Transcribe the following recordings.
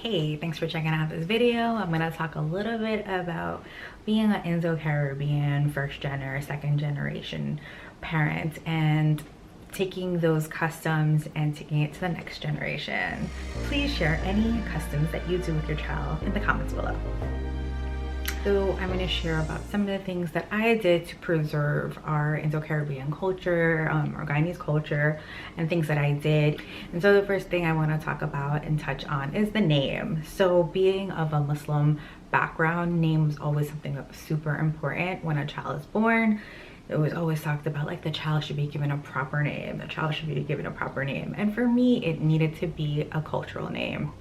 Hey, thanks for checking out this video. I'm gonna talk a little bit about being an Indo-Caribbean first gen or second generation parent and taking those customs and taking it to the next generation. Please share any customs that you do with your child in the comments below. So I'm going to share about some of the things that I did to preserve our Indo-Caribbean culture, our Guyanese culture, and things that I did. And so the first thing I want to talk about and touch on is the name. So being of a Muslim background, name was always something that was super important when a child is born. It was always talked about like the child should be given a proper name, the child should be given a proper name. And for me, it needed to be a cultural name.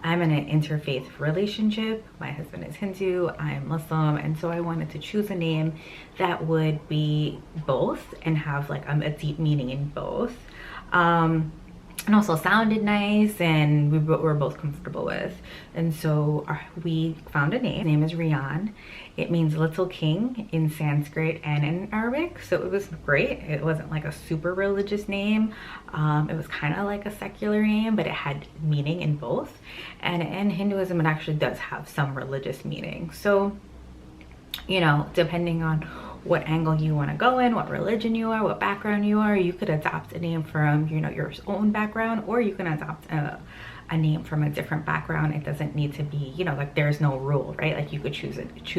I'm in an interfaith relationship. My husband is Hindu, I'm Muslim, and so I wanted to choose a name that would be both and have like a deep meaning in both. And also sounded nice and we were both comfortable with. And so we found a name. His name is Rian. It means little king in Sanskrit and in Arabic. So it was great. It wasn't like a super religious name. It was kind of like a secular name, but it had meaning in both. And in Hinduism, it actually does have some religious meaning. So, you know, depending on what angle you want to go in, what religion you are, what background you are, you could adopt a name from, you know, your own background, or you can adopt a name from a different background. It doesn't need to be, you know, like there's no rule, right? Like you could choose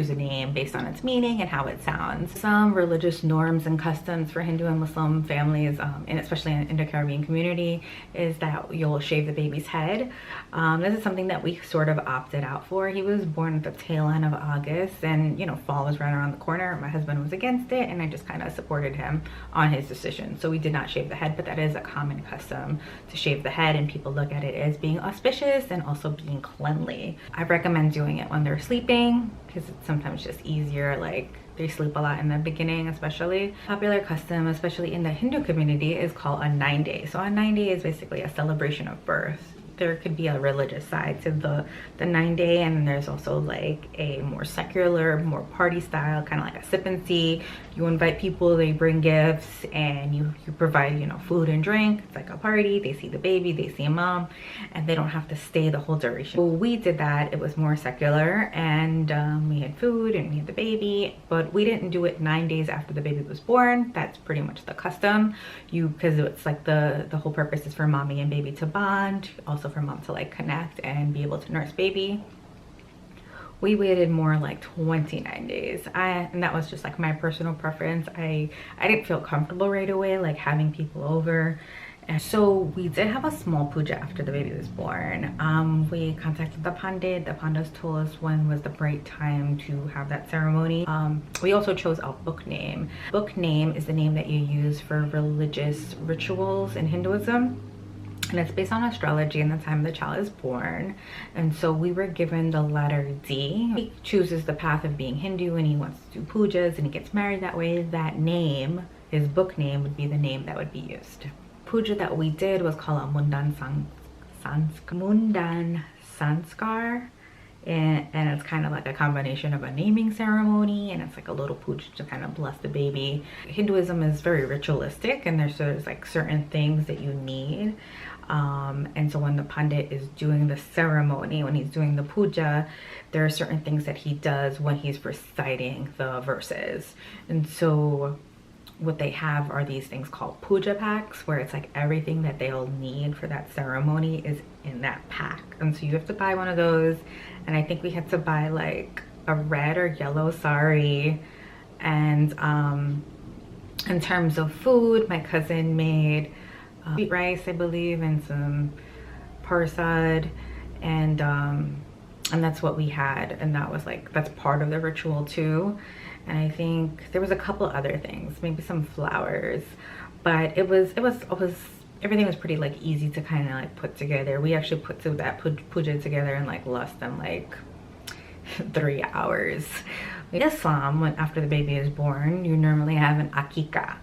a name based on its meaning and how it sounds. Some religious norms and customs for Hindu and Muslim families, and especially in the Indo-Caribbean community, is that you'll shave the baby's head. This is something that we sort of opted out for. He was born at the tail end of August, and you know, fall was right around the corner. My husband was against it, and I just kind of supported him on his decision. So we did not shave the head, but that is a common custom to shave the head, and people look at it as being auspicious and also being cleanly. I recommend doing it when they're sleeping because it's sometimes just easier. Like they sleep a lot in the beginning, especially. Popular custom, especially in the Hindu community, is called a 9-day. So a 9-day is basically a celebration of birth. There could be a religious side to the 9-day, and then there's also like a more secular, more party style, kind of like a sip and see. You invite people, they bring gifts, and you provide, you know, food and drink. It's like a party. They see the baby, they see mom, and they don't have to stay the whole duration. So we did that. It was more secular, and we had food and we had the baby, but we didn't do it 9 days after the baby was born. That's pretty much the custom. Because it's like the whole purpose is for mommy and baby to bond, also for mom to like connect and be able to nurse baby. We waited more like 29 days. And that was just like my personal preference. I didn't feel comfortable right away like having people over. And so we did have a small puja after the baby was born. We contacted the pandit. The pandits told us when was the right time to have that ceremony. We also chose a book name. Book name is the name that you use for religious rituals in Hinduism. And it's based on astrology and the time the child is born. And so we were given the letter D. He chooses the path of being Hindu and he wants to do pujas and he gets married that way. That name, his book name, would be the name that would be used. Puja that we did was called a Mundan Sanskar. And it's kind of like a combination of a naming ceremony and it's like a little puja to kind of bless the baby. Hinduism is very ritualistic and there's like certain things that you need. And so when the pandit is doing the ceremony, when he's doing the puja, there are certain things that he does when he's reciting the verses. And so what they have are these things called puja packs, where it's like everything that they'll need for that ceremony is in that pack. And so you have to buy one of those. And I think we had to buy like a red or yellow sari. And in terms of food, my cousin made sweet rice, I believe, and some parsad, and that's what we had. And that was like, that's part of the ritual too. And I think there was a couple other things, maybe some flowers, but it was everything was pretty like easy to kind of like put together. We actually put that puja together in like less than like 3 hours. In Islam, when after the baby is born, you normally have an aqeeqa.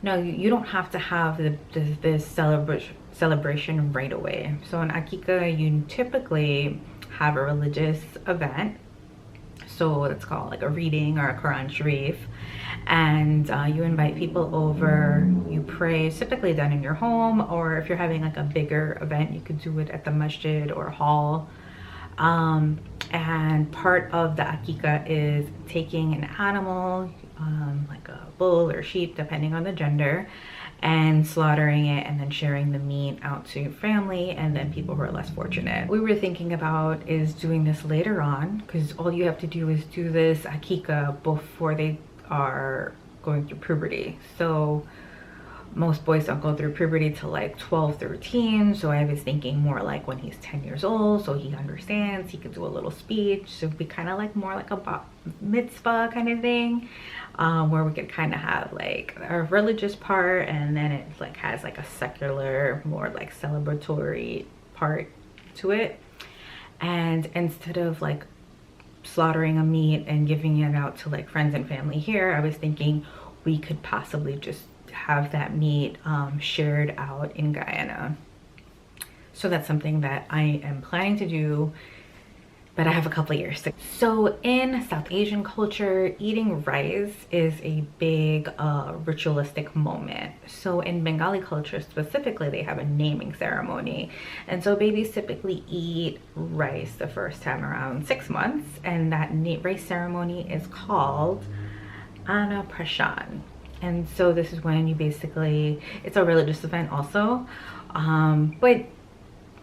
No, you don't have to have this celebration right away. So in Aqiqah, you typically have a religious event. So it's called like a reading or a Quran Sharif. And you invite people over, you pray. It's typically done in your home, or if you're having like a bigger event, you could do it at the masjid or hall. And part of the Aqiqah is taking an animal, like a bull or sheep, depending on the gender, and slaughtering it and then sharing the meat out to family and then people who are less fortunate. What we were thinking about is doing this later on, because all you have to do is do this Aqiqah before they are going through puberty. So most boys don't go through puberty till like 12, 13. So I was thinking more like when he's 10 years old, so he understands, he could do a little speech. So it'd be kind of like more like a bat mitzvah kind of thing, where we could kind of have like a religious part, and then it like has like a secular, more like celebratory part to it. And instead of like slaughtering a meat and giving it out to like friends and family here, I was thinking we could possibly just have that meat shared out in Guyana. So that's something that I am planning to do, but I have a couple of years. So in South Asian culture, eating rice is a big ritualistic moment. So in Bengali culture specifically, they have a naming ceremony. And so babies typically eat rice the first time around 6 months. And that rice ceremony is called Annaprashan. And so this is when you basically, it's a religious event also, but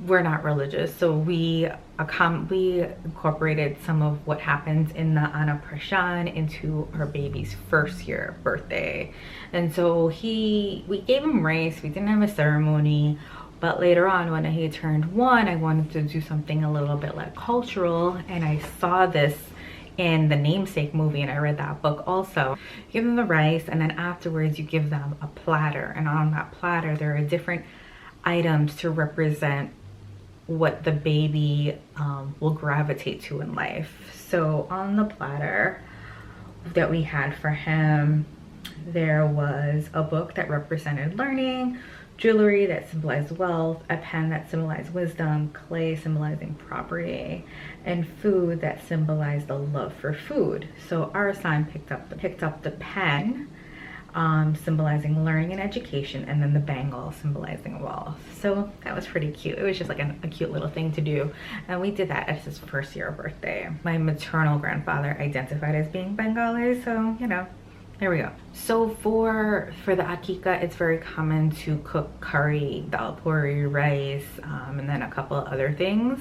we're not religious. So we incorporated some of what happens in the Annaprashan into our baby's first year birthday. And so we gave him rice, we didn't have a ceremony, but later on when he turned 1, I wanted to do something a little bit like cultural, and I saw this in the Namesake movie, and I read that book also. You give them the rice, and then afterwards you give them a platter, and on that platter there are different items to represent what the baby will gravitate to in life. So on the platter that we had for him, there was a book that represented learning, jewelry that symbolized wealth, a pen that symbolized wisdom, clay symbolizing property, and food that symbolized the love for food. So our son picked up the pen, symbolizing learning and education, and then the bangle symbolizing wealth. So that was pretty cute. It was just like a cute little thing to do, and we did that at his first year birthday. My maternal grandfather identified as being Bengali, so you know, there we go. So for the Aqiqah, it's very common to cook curry, dal puri, rice, and then a couple of other things.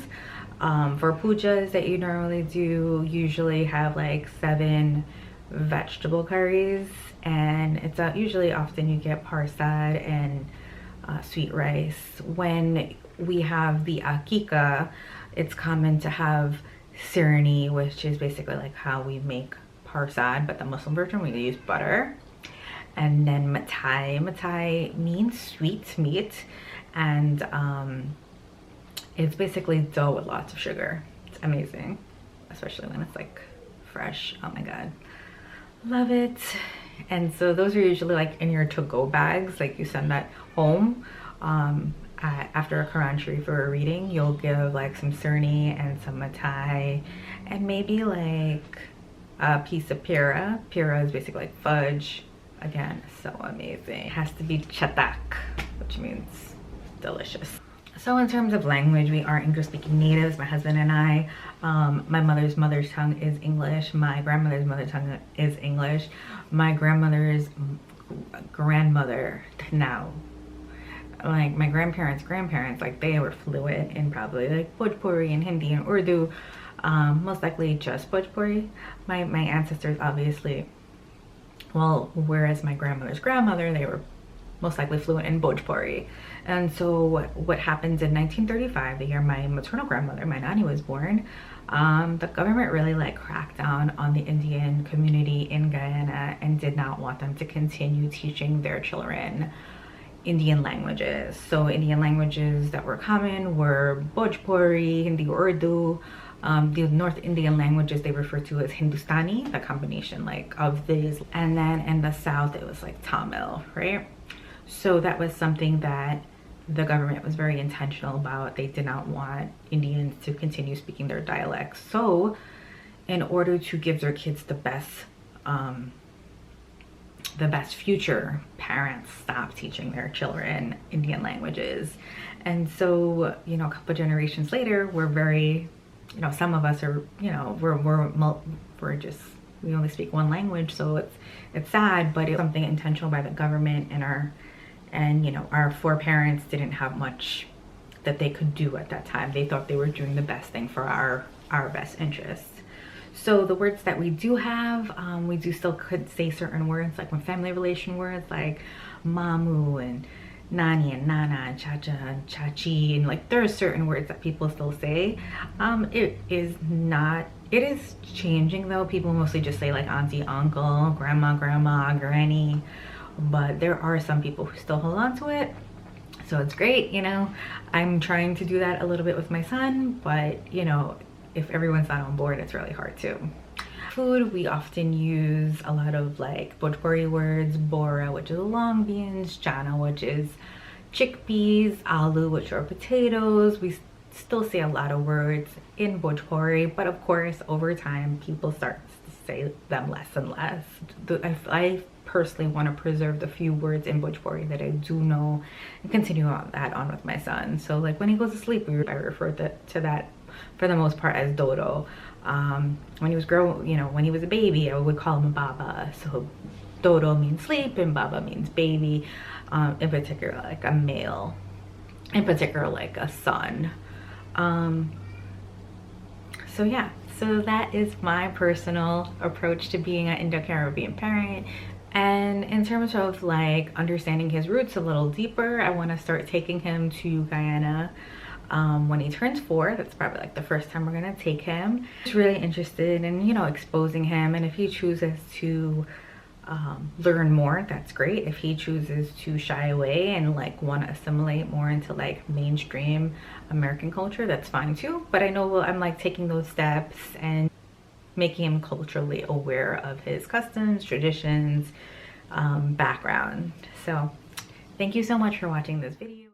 For pujas that you normally do, usually have like 7 vegetable curries, and it's usually often you get parsad and sweet rice. When we have the Aqiqah, it's common to have sirni, which is basically like how we make parsad, but the Muslim version we use butter. And then matai means sweet meat, and it's basically dough with lots of sugar. It's amazing, especially when it's like fresh. Oh my god, love it. And so those are usually like in your to-go bags, like you send that home. After a Quran Sharif or a reading, you'll give like some sirni and some matai, and maybe like a piece of pira. Pira is basically like fudge. Again, so amazing. It has to be chatak, which means delicious. So in terms of language, we are English speaking natives, my husband and I. My mother's mother's tongue is English. My grandmother's mother tongue is English. My grandmother's grandmother now, like my grandparents, like they were fluent in probably like Bhojpuri and Hindi and Urdu. Most likely just Bhojpuri. My ancestors obviously, well, whereas my grandmother's grandmother, they were most likely fluent in Bhojpuri. And so what happens in 1935, the year my maternal grandmother, my nanny, was born, the government really like cracked down on the Indian community in Guyana and did not want them to continue teaching their children Indian languages. So Indian languages that were common were Bhojpuri, Hindi, Urdu. The North Indian languages they refer to as Hindustani, the combination like of these. And then in the South, it was like Tamil, right? So that was something that the government was very intentional about. They did not want Indians to continue speaking their dialects. So in order to give their kids the best future, parents stopped teaching their children Indian languages. And so, you know, a couple generations later, we're very you know, some of us are, you know, we're just, we only speak one language, so it's sad, but it's something intentional by the government, and you know, our foreparents didn't have much that they could do at that time. They thought they were doing the best thing for our best interests. So the words that we do have, we do still could say certain words, like when family relation words like mamu and nani and nana and chacha and chachi, and like there are certain words that people still say. It is changing though. People mostly just say like auntie, uncle, grandma, granny, but there are some people who still hold on to it. So it's great, you know. I'm trying to do that a little bit with my son, but you know, if everyone's not on board, it's really hard too. Food, we often use a lot of like Bhojpuri words, bora, which is long beans, chana, which is chickpeas, aloo, which are potatoes. We still say a lot of words in Bhojpuri, but of course, over time, people start to say them less and less. I personally want to preserve the few words in Bhojpuri that I do know and continue that on with my son. So like when he goes to sleep, I refer to that for the most part as dodo. When he was when he was a baby, I would call him baba. So dodo means sleep and baba means baby. In particular, like a male. In particular, like a son. So yeah, so that is my personal approach to being an Indo-Caribbean parent. And in terms of like understanding his roots a little deeper, I want to start taking him to Guyana when he turns 4. That's probably like the first time we're gonna take him. Just really interested in, you know, exposing him, and if he chooses to learn more, that's great. If he chooses to shy away and like want to assimilate more into like mainstream American culture, that's fine too. But I know I'm like taking those steps and making him culturally aware of his customs, traditions, background. So thank you so much for watching this video.